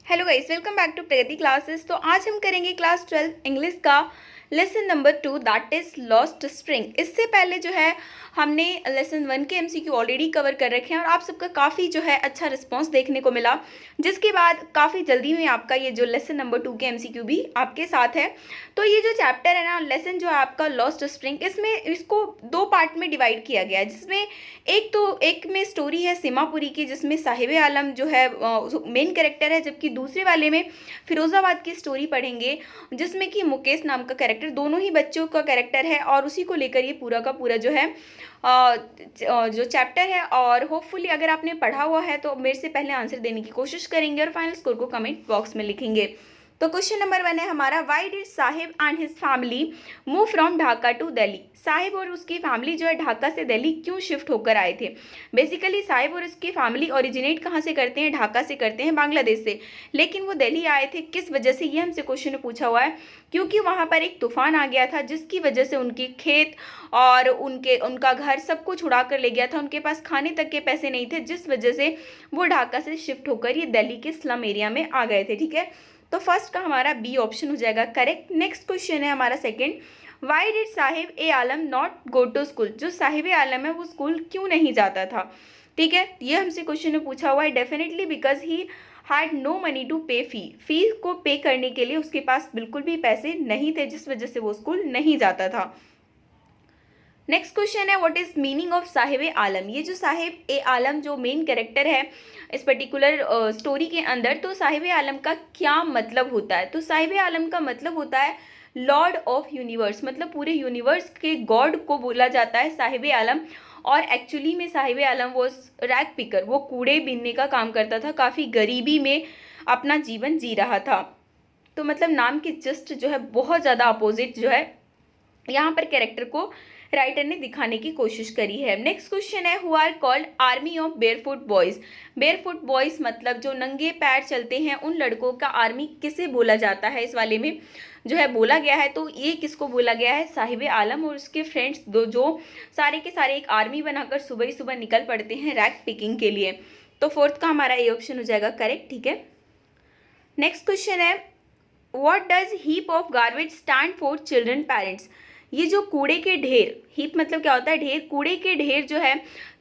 Hello guys, welcome back to Pragati classes. तो आज हम करेंगे क्लास 12 इंग्लिश का lesson number 2 that is lost spring. इससे पहले जो है हमने लेसन 1 के एमसीक्यू ऑलरेडी कवर कर रखे हैं और आप सबका काफ़ी जो है अच्छा रिस्पांस देखने को मिला, जिसके बाद काफ़ी जल्दी में आपका ये जो लेसन नंबर 2 के एमसीक्यू भी आपके साथ है। तो ये जो चैप्टर है ना, लेसन जो है आपका लॉस्ट स्प्रिंग, इसमें इसको 2 पार्ट में डिवाइड किया गया है, जिसमें एक में स्टोरी है सीमापुरी की, जिसमें साहिब आलम जो है मेन कैरेक्टर है, जबकि दूसरे वाले में फिरोज़ाबाद की स्टोरी पढ़ेंगे जिसमें कि मुकेश नाम का कैरेक्टर, दोनों ही बच्चों का कैरेक्टर है और उसी को लेकर ये पूरा का पूरा जो है जो चैप्टर है। और होपफुली अगर आपने पढ़ा हुआ है तो मेरे से पहले आंसर देने की कोशिश करेंगे और फाइनल स्कोर को कमेंट बॉक्स में लिखेंगे। तो क्वेश्चन नंबर 1 है हमारा, why did Sahib and his family move from Dhaka to Delhi. Sahib और उसकी फैमिली जो है ढाका से दिल्ली क्यों शिफ्ट होकर आए थे। बेसिकली साहिब और उसकी फैमिली ओरिजिनेट कहाँ से करते हैं, ढाका से करते हैं, बांग्लादेश से, लेकिन वो दिल्ली आए थे किस वजह से, ये हमसे क्वेश्चन में पूछा हुआ है। क्योंकि वहाँ पर एक तूफान आ गया था जिसकी वजह से उनके खेत और उनका घर सब कुछ उड़ा कर ले गया था, उनके पास खाने तक के पैसे नहीं थे, जिस वजह से वो ढाका से शिफ्ट होकर ये दिल्ली के स्लम एरिया में आ गए थे। ठीक है, तो फर्स्ट का हमारा बी ऑप्शन हो जाएगा करेक्ट। नेक्स्ट क्वेश्चन है हमारा second, why did Sahib A Alam not go to school. जो साहिब ए आलम है वो स्कूल क्यों नहीं जाता था। ठीक है, ये हमसे क्वेश्चन में पूछा हुआ है। Definitely because he had no money to pay fee को पे करने के लिए उसके पास बिल्कुल भी पैसे नहीं थे, जिस वजह से वो स्कूल नहीं जाता था। नेक्स्ट क्वेश्चन है, व्हाट इज मीनिंग ऑफ साहिब ए आलम। ये जो साहिब ए आलम जो मेन कैरेक्टर है इस पर्टिकुलर स्टोरी के अंदर, तो साहिब ए आलम का क्या मतलब होता है। तो साहिब ए आलम का मतलब होता है लॉर्ड ऑफ यूनिवर्स, मतलब पूरे यूनिवर्स के गॉड को बोला जाता है साहिब ए आलम। और एक्चुअली में साहिब ए आलम वो रैग पिकर, वो कूड़े बीनने का काम करता था, काफ़ी गरीबी में अपना जीवन जी रहा था। तो मतलब नाम के जस्ट जो है बहुत ज़्यादा अपोजिट जो है यहाँ पर कैरेक्टर को राइटर ने दिखाने की कोशिश करी है। नेक्स्ट क्वेश्चन है, who are called army of barefoot boys. Barefoot boys मतलब जो नंगे पैर चलते हैं, उन लड़कों का आर्मी किसे बोला जाता है, इस वाले में जो है बोला गया है। तो ये किसको बोला गया है, साहिब आलम और उसके फ्रेंड्स, दो जो सारे के सारे एक आर्मी बनाकर सुबह ही सुबह निकल पड़ते हैं रैग पिकिंग के लिए। तो फोर्थ का हमारा ए ऑप्शन हो जाएगा करेक्ट। ठीक है, नेक्स्ट क्वेश्चन है, what does heap of garbage stand for children parents. ये जो कूड़े के ढेर, हीप मतलब क्या होता है, ढेर, कूड़े के ढेर जो है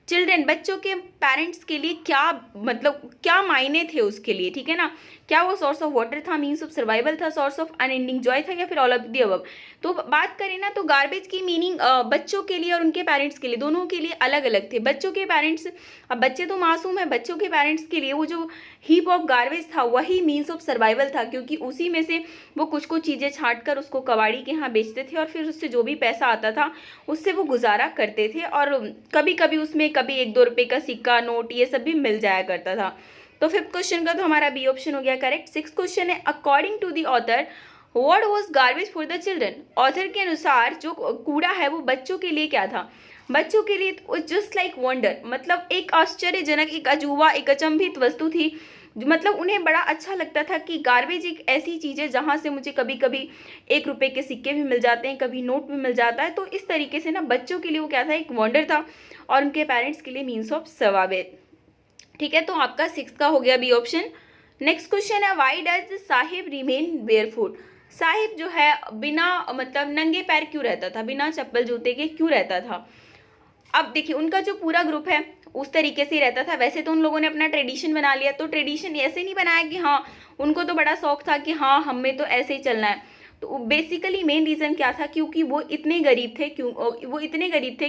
चिल्ड्रन बच्चों के पेरेंट्स के लिए क्या मतलब क्या मायने थे उसके लिए। ठीक है ना, क्या वो सोर्स ऑफ वाटर था, मीन्स ऑफ सर्वाइवल था, सोर्स ऑफ अनएंडिंग जॉय था, या फिर ऑल ऑफ द अबव। तो बात करें ना तो गार्बेज की मीनिंग बच्चों के लिए और उनके पेरेंट्स के लिए, दोनों के लिए अलग अलग थे। बच्चों के पेरेंट्स, अब बच्चे तो मासूम है, बच्चों के पेरेंट्स के लिए वो जो हीप ऑफ गार्बेज था वही मीन्स ऑफ सर्वाइवल था, क्योंकि उसी में से वो कुछ कुछ चीज़ें छांट कर उसको कबाड़ी के यहाँ बेचते थे और फिर उससे जो भी पैसा आता था उससे वो गुजारा करते थे। और कभी कभी उसमें कभी 1-2 रुपये का सिक्का, नोट, ये सब भी मिल जाया करता था। तो फिफ्थ क्वेश्चन का तो हमारा बी ऑप्शन हो गया करेक्ट। सिक्स्थ क्वेश्चन है, according to the author what was garbage for the children. Author के अनुसार जो कूड़ा है वो बच्चों के लिए क्या था। बच्चों के लिए जस्ट लाइक वंडर, मतलब एक आश्चर्यजनक, एक अजूबा, एक अचंभित वस्तु थी। मतलब उन्हें बड़ा अच्छा लगता था कि गार्बेज एक ऐसी चीज़ है जहाँ से मुझे कभी कभी 1 रुपये के सिक्के भी मिल जाते हैं, कभी नोट भी मिल जाता है। तो इस तरीके से ना बच्चों के लिए वो क्या था, एक वंडर था, और उनके पेरेंट्स के लिए मीन्स ऑफ सर्वाइवल। ठीक है, तो आपका 6 का हो गया बी ऑप्शन। नेक्स्ट क्वेश्चन है, why does Sahib remain barefoot. Sahib जो है बिना मतलब नंगे पैर क्यों रहता था, बिना चप्पल जूते के क्यों रहता था। अब देखिए उनका जो पूरा ग्रुप है उस तरीके से ही रहता था। वैसे तो उन लोगों ने अपना ट्रेडिशन बना लिया, तो ट्रेडिशन ऐसे नहीं बनाया कि हाँ उनको तो बड़ा शौक था कि हाँ हमें तो ऐसे ही चलना है। तो बेसिकली मेन रीज़न क्या था, क्योंकि वो इतने गरीब थे,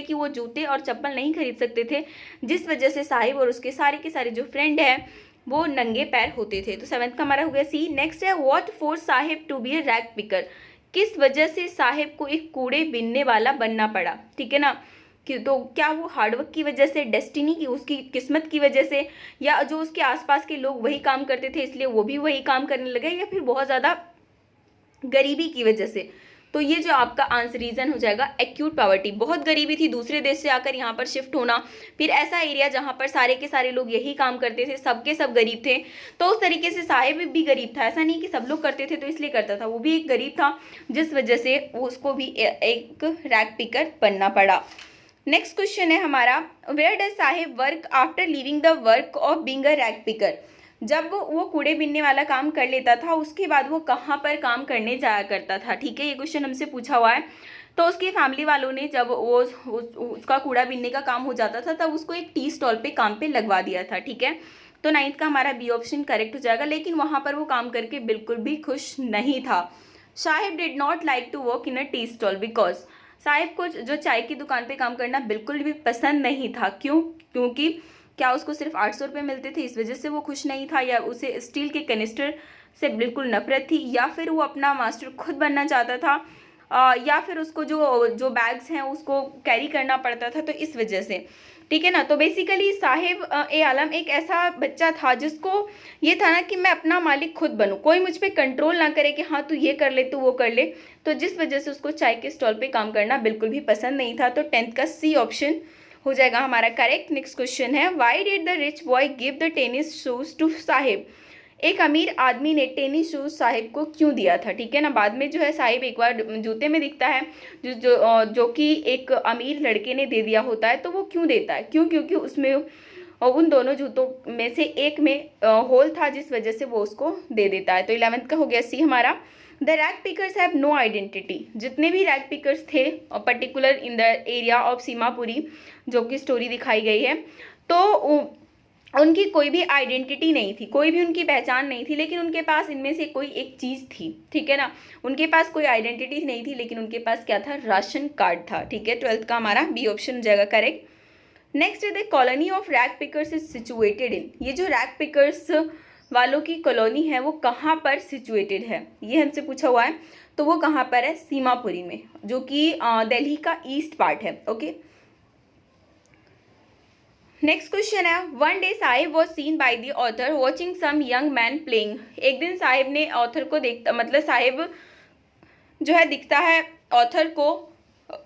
कि वो जूते और चप्पल नहीं खरीद सकते थे, जिस वजह से साहिब और उसके सारे के सारे जो फ्रेंड हैं वो नंगे पैर होते थे। तो 7th का हमारा हो गया सी। नेक्स्ट है, what force Sahib to be a rag picker. किस वजह से साहिब को एक कूड़े बीनने वाला बनना पड़ा। ठीक है ना, कि तो क्या वो हार्डवर्क की वजह से, डेस्टिनी की, उसकी किस्मत की वजह से, या जो उसके आसपास के लोग वही काम करते थे इसलिए वो भी वही काम करने लगे, या फिर बहुत ज़्यादा गरीबी की वजह से। तो ये जो आपका आंसर रीज़न हो जाएगा एक्यूट पॉवर्टी। बहुत गरीबी थी, दूसरे देश से आकर यहाँ पर शिफ्ट होना, फिर ऐसा एरिया जहाँ पर सारे के सारे लोग यही काम करते थे, सबके सब गरीब थे। तो उस तरीके से साहिब भी गरीब था, ऐसा नहीं कि सब लोग करते थे तो इसलिए करता था, वो भी एक गरीब था, जिस वजह से उसको भी एक रैग पिकर बनना पड़ा। नेक्स्ट क्वेश्चन है हमारा, where does Sahib work after leaving the work of being a rag picker. जब वो कूड़े बीनने वाला काम कर लेता था उसके बाद वो कहाँ पर काम करने जाया करता था, ठीक है, ये क्वेश्चन हमसे पूछा हुआ है। तो उसकी फैमिली वालों ने जब वो उसका कूड़ा बीनने का काम हो जाता था तब उसको एक टी स्टॉल पे काम पे लगवा दिया था, ठीक है। तो 9th का हमारा बी ऑप्शन करेक्ट हो जाएगा, लेकिन वहाँ पर वो काम करके बिल्कुल भी खुश नहीं था। Sahib did not like to work in a tea stall because Sahib को जो चाय की दुकान पे काम करना बिल्कुल भी पसंद नहीं था। क्यों? क्योंकि क्या उसको सिर्फ 800 रुपये मिलते थे, इस वजह से वो खुश नहीं था, या उसे स्टील के कैनिस्टर से बिल्कुल नफरत थी, या फिर वो अपना मास्टर खुद बनना चाहता था, या फिर उसको जो जो बैग्स हैं उसको कैरी करना पड़ता था, तो इस वजह से, ठीक है ना। तो बेसिकली साहिब ए आलम एक ऐसा बच्चा था जिसको ये था ना कि मैं अपना मालिक खुद बनूं, कोई मुझ पर कंट्रोल ना करे कि हाँ तू ये कर ले तू वो कर ले, तो जिस वजह से उसको चाय के स्टॉल पे काम करना बिल्कुल भी पसंद नहीं था। तो 10th का सी ऑप्शन हो जाएगा हमारा करेक्ट। नेक्स्ट क्वेश्चन है, why did the rich boy give the tennis shoes to Sahib. एक अमीर आदमी ने टेनिस शूज साहिब को क्यों दिया था, ठीक है ना। बाद में जो है साहिब एक बार जूते में दिखता है जो कि एक अमीर लड़के ने दे दिया होता है, तो वो क्यों देता है, क्यों? क्योंकि उसमें उन दोनों जूतों में से एक में होल था, जिस वजह से वो उसको दे देता है। तो 11th का हो गया सी हमारा। The rag pickers have no identity. जितने भी रैग पिकर्स थे particular in the area of Seemapuri, जो कि स्टोरी दिखाई गई है, तो उनकी कोई भी आइडेंटिटी नहीं थी, कोई भी उनकी पहचान नहीं थी, लेकिन उनके पास इनमें से कोई एक चीज़ थी, ठीक है ना। उनके पास कोई आइडेंटिटी नहीं थी, लेकिन उनके पास क्या था, राशन कार्ड था, ठीक है। 12th का हमारा बी ऑप्शन हो जाएगा correct. Next the colony of rag pickers is situated in. ये जो रैग पिकर्स वालों की कॉलोनी है वो कहाँ पर सिचुएटेड है, ये हमसे पूछा हुआ है। तो वो कहाँ पर है, सीमापुरी में, जो कि दिल्ली का ईस्ट पार्ट है, ओके। नेक्स्ट क्वेश्चन है, one day Sahib was seen by the author watching some young man playing. एक दिन साहिब ने ऑथर को देखता, मतलब साहिब जो है दिखता है ऑथर को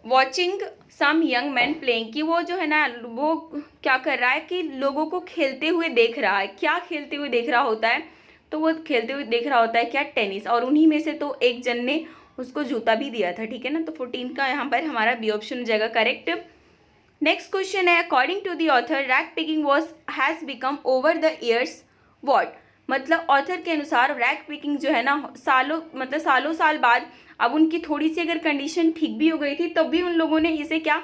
watching some young man playing, कि वो जो है ना वो क्या कर रहा है कि लोगों को खेलते हुए देख रहा है। क्या खेलते हुए देख रहा होता है, तो वो खेलते हुए देख रहा होता है क्या, टेनिस, और उन्हीं में से तो एक जन ने उसको जूता भी दिया था, ठीक है ना। तो 14 का यहाँ पर हमारा बी ऑप्शन हो जाएगा करेक्ट। नेक्स्ट क्वेश्चन है, according to the author rag picking has become over the years what. मतलब ऑथर के अनुसार रैग पिकिंग जो है ना सालों साल बाद, अब उनकी थोड़ी सी अगर कंडीशन ठीक भी हो गई थी तब भी उन लोगों ने इसे क्या,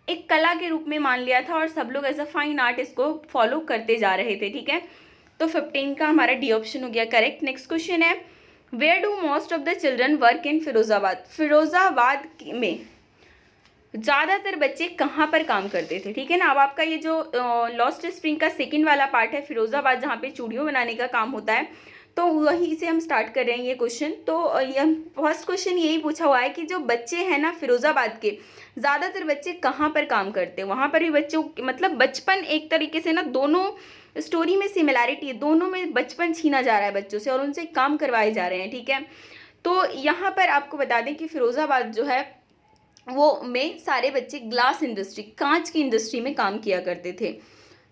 एक कला के रूप में मान लिया था, और सब लोग एज अ फाइन आर्ट इसको फॉलो करते जा रहे थे, ठीक है। तो 15 का हमारा डी ऑप्शन हो गया करेक्ट। नेक्स्ट क्वेश्चन है, where do most of the children work in Firozabad. Firozabad में ज़्यादातर बच्चे कहाँ पर काम करते थे, ठीक है ना। अब आपका ये जो लॉस्ट स्प्रिंग का सेकंड वाला पार्ट है, फिरोजाबाद, जहाँ पे चूड़ियों बनाने का काम होता है, तो वहीं से हम स्टार्ट कर रहे हैं ये क्वेश्चन। तो ये फर्स्ट क्वेश्चन यही पूछा हुआ है कि जो बच्चे हैं ना फिरोजाबाद के, ज़्यादातर बच्चे कहाँ पर काम करते हैं। वहाँ पर भी बच्चों मतलब बचपन एक तरीके से ना, दोनों स्टोरी में सिमिलैरिटी है, दोनों में बचपन छीना जा रहा है बच्चों से और उनसे काम करवाए जा रहे हैं, ठीक है। तो यहाँ पर आपको बता दें कि फिरोजाबाद जो है वो में सारे बच्चे ग्लास इंडस्ट्री, कांच की इंडस्ट्री में काम किया करते थे।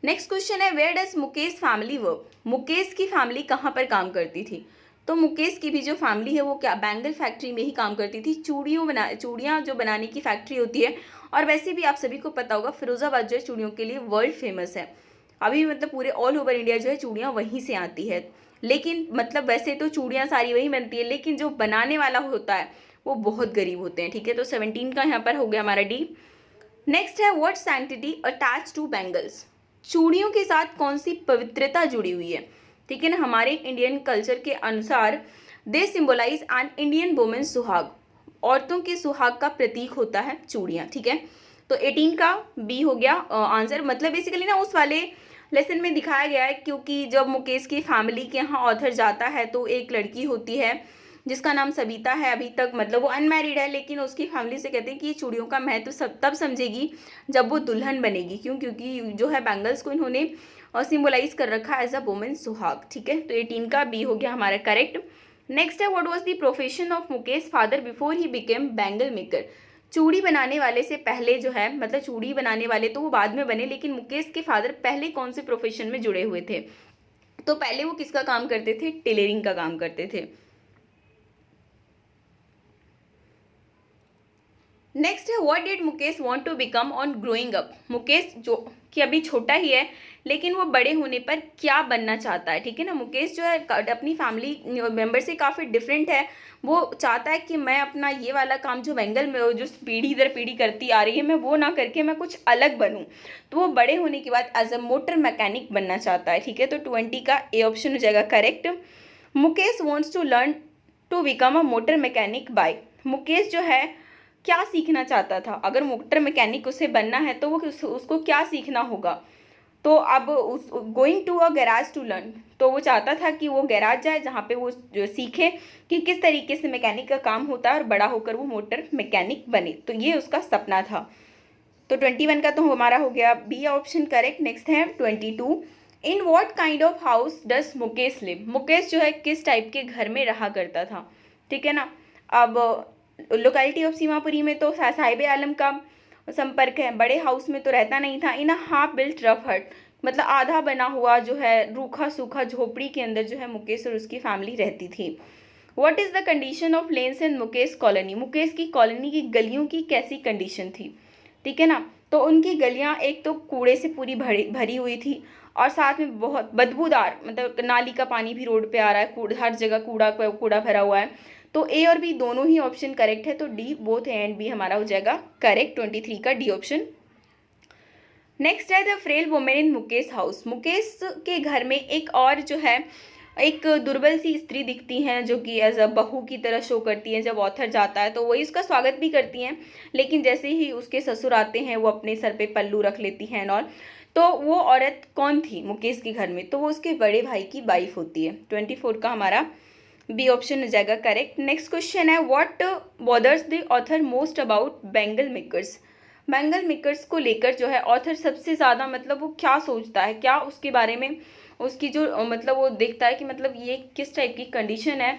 नेक्स्ट क्वेश्चन है, where does Mukesh family work. Mukesh की फैमिली कहाँ पर काम करती थी। तो मुकेश की भी जो फैमिली है वो क्या, बैंगल फैक्ट्री में ही काम करती थी। चूड़ियाँ जो बनाने की फैक्ट्री होती है, और वैसे भी आप सभी को पता होगा फिरोजाबाद जो है चूड़ियों के लिए वर्ल्ड फेमस है। अभी मतलब पूरे ऑल ओवर इंडिया जो है चूड़ियाँ वहीं से आती है, लेकिन मतलब वैसे तो चूड़ियाँ सारी वहीं बनती है, लेकिन जो बनाने वाला होता है वो बहुत गरीब होते हैं, ठीक है। तो 17 का यहाँ पर हो गया हमारा डी। नेक्स्ट है, what sanctity attach to bangles. चूड़ियों के साथ कौन सी पवित्रता जुड़ी हुई है, ठीक है ना। हमारे इंडियन कल्चर के अनुसार दे सिंबलाइज एन इंडियन वुमेन सुहाग। औरतों के सुहाग का प्रतीक होता है चूड़ियाँ, ठीक है। तो 18 का बी हो गया आंसर। मतलब बेसिकली ना उस वाले लेसन में दिखाया गया है, क्योंकि जब मुकेश की फैमिली के यहाँ ऑथर जाता है तो एक लड़की होती है जिसका नाम सविता है, अभी तक मतलब वो अनमैरिड है, लेकिन उसकी फैमिली से कहते हैं कि ये चूड़ियों का महत्व सब तब समझेगी जब वो दुल्हन बनेगी। क्यों? क्योंकि जो है बैंगल्स को इन्होंने सिंबलाइज कर रखा है एज अ वुमेन सुहाग, ठीक है। तो 18 का बी हो गया हमारा करेक्ट। नेक्स्ट है, what was the profession of Mukesh father before he became bangle maker. चूड़ी बनाने वाले से पहले जो है, मतलब चूड़ी बनाने वाले तो वो बाद में बने, लेकिन मुकेश के फादर पहले कौन से प्रोफेशन में जुड़े हुए थे। तो पहले वो किसका काम करते थे, टेलरिंग का काम करते थे। नेक्स्ट है what did Mukesh want to become on growing up. Mukesh जो कि अभी छोटा ही है लेकिन वो बड़े होने पर क्या बनना चाहता है, ठीक है ना। मुकेश जो है अपनी फैमिली मेंबर से काफ़ी डिफरेंट है। वो चाहता है कि मैं अपना ये वाला काम जो बेंगल में जो पीढ़ी दर पीढ़ी करती आ रही है मैं वो ना करके मैं कुछ अलग बनूं। तो वो बड़े होने के बाद एज अ मोटर मैकेनिक बनना चाहता है, ठीक है। तो 20 का ए ऑप्शन हो जाएगा correct. Mukesh wants to learn to become a motor mechanic by. Mukesh जो है क्या सीखना चाहता था, अगर मोटर मैकेनिक उसे बनना है तो वो उसको क्या सीखना होगा। तो अब उस going to a garage to learn, तो वो चाहता था कि वो गैराज जाए जहाँ पे वो जो सीखे कि किस तरीके से मैकेनिक का काम होता है और बड़ा होकर वो मोटर मैकेनिक बने। तो ये उसका सपना था। तो 21 का तो हमारा हो गया बी ऑप्शन करेक्ट। नेक्स्ट है 22, in what kind of house does Mukesh live. Mukesh जो है किस टाइप के घर में रहा करता था, ठीक है ना। अब लोकेलिटी ऑफ सीमापुरी में तो साहिब आलम का संपर्क है, बड़े हाउस में तो रहता नहीं था। इन अ हाफ बिल्ट रफ हट, मतलब आधा बना हुआ जो है रूखा सूखा झोपड़ी के अंदर जो है मुकेश और उसकी फैमिली रहती थी। What is the condition of lens in Mukesh colony. Mukesh की कॉलोनी की गलियों की कैसी कंडीशन थी, ठीक है ना। तो उनकी गलियां एक तो कूड़े से पूरी भरी हुई थी और साथ में बहुत बदबूदार, मतलब नाली का पानी भी रोड पे आ रहा है, हर जगह कूड़ा कूड़ा भरा हुआ है। तो ए और बी दोनों ही ऑप्शन करेक्ट है। तो D both A and B हमारा हो जाएगा करेक्ट। 23 का डी ऑप्शन। नेक्स्ट है the frail women in Mukesh house. Mukesh के घर में एक और जो है एक दुर्बल सी स्त्री दिखती हैं जो कि एज अ बहू की तरह शो करती हैं। जब ऑथर जाता है तो वही उसका स्वागत भी करती हैं, लेकिन जैसे ही उसके ससुर आते हैं वो अपने सर पे पल्लू रख लेती हैं और तो वो औरत कौन थी मुकेश के घर में, तो वो उसके बड़े भाई की वाइफ होती है। 24 का हमारा बी ऑप्शन हो जाएगा करेक्ट। नेक्स्ट क्वेश्चन है what bothers the author most about Bengal makers. Bengal makers को लेकर जो है ऑथर सबसे ज़्यादा मतलब वो क्या सोचता है, क्या उसके बारे में उसकी जो मतलब वो देखता है कि मतलब ये किस टाइप की कंडीशन है।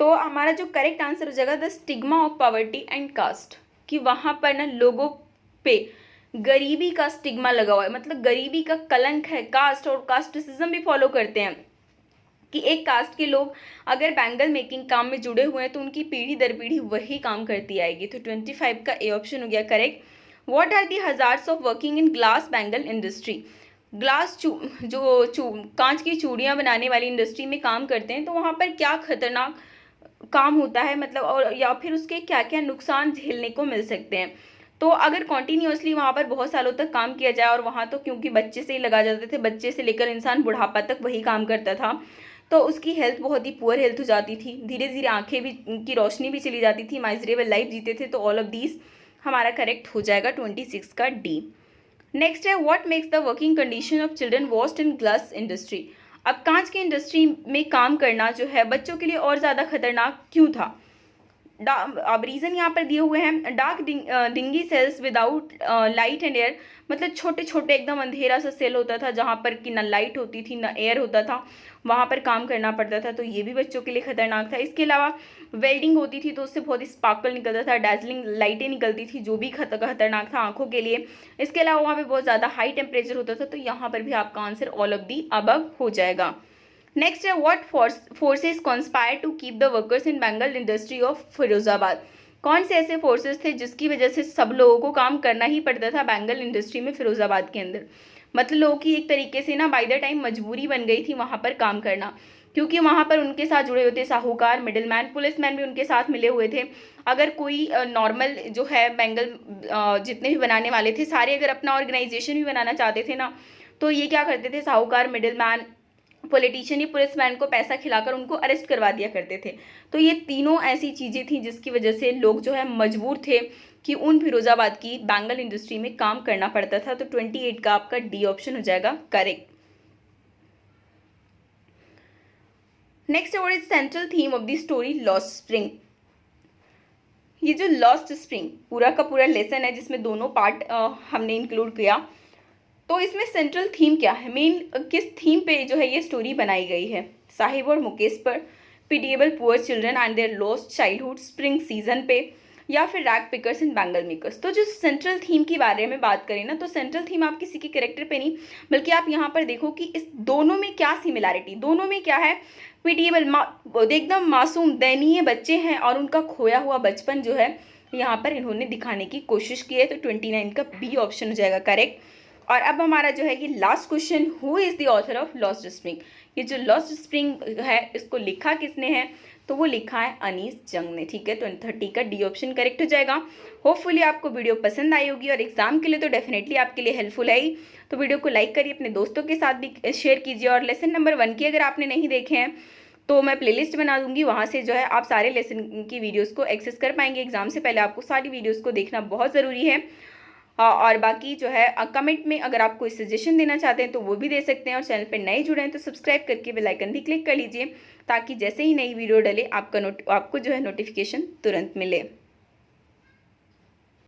तो हमारा जो करेक्ट आंसर हो जाएगा the stigma of poverty and caste, कि वहाँ पर ना लोगों पे गरीबी का स्टिग्मा लगा हुआ है, मतलब गरीबी का कलंक है। कास्ट और कास्टिसिज्म भी फॉलो करते हैं कि एक कास्ट के लोग अगर बैंगल मेकिंग काम में जुड़े हुए हैं तो उनकी पीढ़ी दर पीढ़ी वही काम करती आएगी। तो 25 का ए ऑप्शन हो गया correct. What are the hazards of working in glass bangle industry. Glass कांच की चूड़ियाँ बनाने वाली इंडस्ट्री में काम करते हैं तो वहाँ पर क्या खतरनाक काम होता है, मतलब और या फिर उसके क्या क्या नुकसान झेलने को मिल सकते हैं। तो अगर कॉन्टीन्यूसली वहाँ पर बहुत सालों तक काम किया जाए, और वहाँ तो क्योंकि बच्चे से ही लगा जाते थे, बच्चे से लेकर इंसान बुढ़ापा तक वही काम करता था, तो उसकी हेल्थ बहुत ही पुअर हेल्थ हो जाती थी, धीरे धीरे आंखें भी की रोशनी भी चली जाती थी, माइजरेबल लाइफ जीते थे। तो ऑल ऑफ दीज हमारा करेक्ट हो जाएगा 26 का डी। नेक्स्ट है what makes the working condition of children worst in glass industry. अब कांच की इंडस्ट्री में काम करना जो है बच्चों के लिए और ज़्यादा खतरनाक क्यों था। अब रीज़न यहाँ पर दिए हुए हैं। Dark dingy cells without light and air, मतलब छोटे छोटे एकदम अंधेरा सा सेल होता था जहाँ पर कि ना लाइट होती थी ना एयर होता था, वहाँ पर काम करना पड़ता था, तो ये भी बच्चों के लिए खतरनाक था। इसके अलावा वेल्डिंग होती थी तो उससे बहुत ही स्पार्कल निकलता था, डैजलिंग लाइटें निकलती थी जो भी खतरनाक था आंखों के लिए। इसके अलावा वहाँ पर बहुत ज़्यादा हाई टेम्परेचर होता था, तो यहाँ पर भी आपका answer all of the above हो जाएगा। नेक्स्ट है what forces conspire to keep the workers in bangle industry of Firozabad. कौन से ऐसे फोर्सेस थे जिसकी वजह से सब लोगों को काम करना ही पड़ता था बेंगल इंडस्ट्री में फिरोजाबाद के अंदर। मतलब लोगों की एक तरीके से ना बाय द टाइम मजबूरी बन गई थी वहाँ पर काम करना, क्योंकि वहाँ पर उनके साथ जुड़े हुए थे साहूकार, मिडिलमैन, पुलिसमैन भी उनके साथ मिले हुए थे। अगर कोई नॉर्मल जो है बेंगल जितने भी बनाने वाले थे सारे अगर अपना ऑर्गेनाइजेशन भी बनाना चाहते थे ना, तो ये क्या करते थे, साहूकार, मिडिलमैन, पॉलिटिशियन ही पुलिसमैन को पैसा खिलाकर उनको अरेस्ट करवा दिया करते थे। तो ये तीनों ऐसी चीज़ें थी जिसकी वजह से लोग जो है मजबूर थे कि उन फिरोजाबाद की बैंगल इंडस्ट्री में काम करना पड़ता था। तो 28 का आपका डी ऑप्शन हो जाएगा correct. Next what is central theme of the story lost spring. ये जो लॉस्ट स्प्रिंग पूरा का पूरा लेसन है जिसमें दोनों पार्ट हमने इंक्लूड किया, तो इसमें सेंट्रल थीम क्या है, मेन किस थीम पे जो है ये स्टोरी बनाई गई है। साहिब और मुकेश पर, pitiable poor children and their lost childhood, spring season पे, या फिर rag pickers and bangle makers. तो जो सेंट्रल थीम की बारे में बात करें ना, तो सेंट्रल थीम आप किसी के कैरेक्टर पे नहीं बल्कि आप यहाँ पर देखो कि इस दोनों में क्या सिमिलैरिटी, दोनों में क्या है। पिटिएबल एकदम मासूम दयनीय बच्चे हैं और उनका खोया हुआ बचपन जो है यहाँ पर इन्होंने दिखाने की कोशिश की है। तो 29 का बी ऑप्शन हो जाएगा करेक्ट। और अब हमारा जो है ये last question, who is the author of lost spring. ये जो लॉस्ट स्प्रिंग है इसको लिखा किसने है, तो वो लिखा है अनीस जंग ने। ठीक है, तो 30 का डी ऑप्शन करेक्ट हो जाएगा। होपफुली आपको वीडियो पसंद आई होगी और एग्जाम के लिए तो डेफिनेटली आपके लिए हेल्पफुल है ही। तो वीडियो को लाइक करिए, अपने दोस्तों के साथ भी शेयर कीजिए। और लेसन नंबर 1 की अगर आपने नहीं देखे हैं तो मैं प्लेलिस्ट बना दूंगी, वहाँ से जो है आप सारे लेसन की वीडियोस को एक्सेस कर पाएंगे। एग्जाम से पहले आपको सारी वीडियोस को देखना बहुत ज़रूरी है। और बाकी जो है कमेंट में अगर आप कोई सजेशन देना चाहते हैं तो वो भी दे सकते हैं। और चैनल पर नए जुड़े हैं तो सब्सक्राइब करके बेल आइकन भी क्लिक कर लीजिए, ताकि जैसे ही नई वीडियो डले आपको जो है नोटिफिकेशन तुरंत मिले।